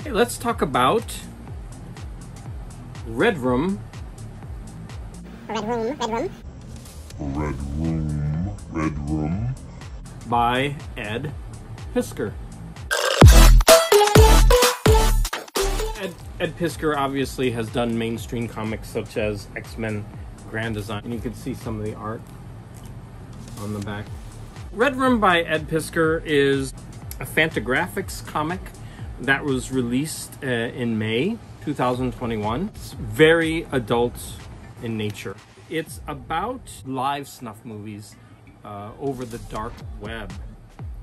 Hey, let's talk about Red Room. Red Room By Ed Piskor. Ed Piskor obviously has done mainstream comics such as X-Men Grand Design, and you can see some of the art on the back. Red Room by Ed Piskor is a Fantagraphics comic that was released in May 2021. It's very adult in nature. It's about live snuff movies over the dark web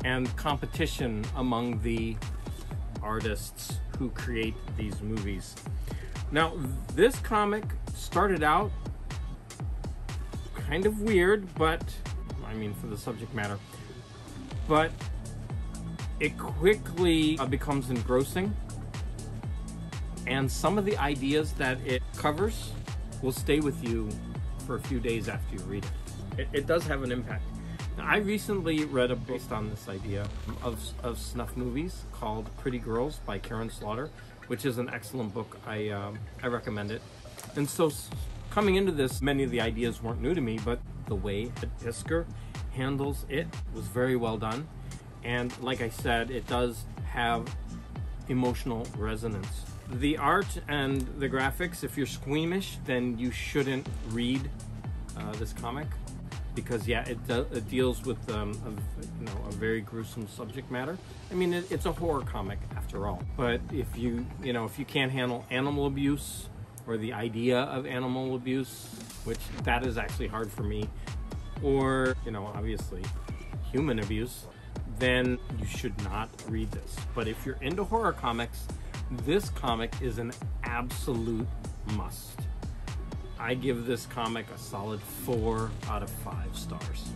and competition among the artists who create these movies. Now, this comic started out kind of weird, but I mean, for the subject matter, but it quickly becomes engrossing, and some of the ideas that it covers will stay with you for a few days after you read it. It does have an impact. Now, I recently read a book based on this idea of snuff movies called Pretty Girls by Karen Slaughter, which is an excellent book. I recommend it. And so coming into this, many of the ideas weren't new to me, but the way Ed Piskor handles it was very well done. And like I said, it does have emotional resonance. The art and the graphics, if you're squeamish, then you shouldn't read this comic, because yeah, it deals with a very gruesome subject matter. I mean, it's a horror comic after all. But if you can't handle animal abuse or the idea of animal abuse, which that is actually hard for me, or obviously human abuse, then you should not read this. But if you're into horror comics, this comic is an absolute must. I give this comic a solid 4 out of 5 stars.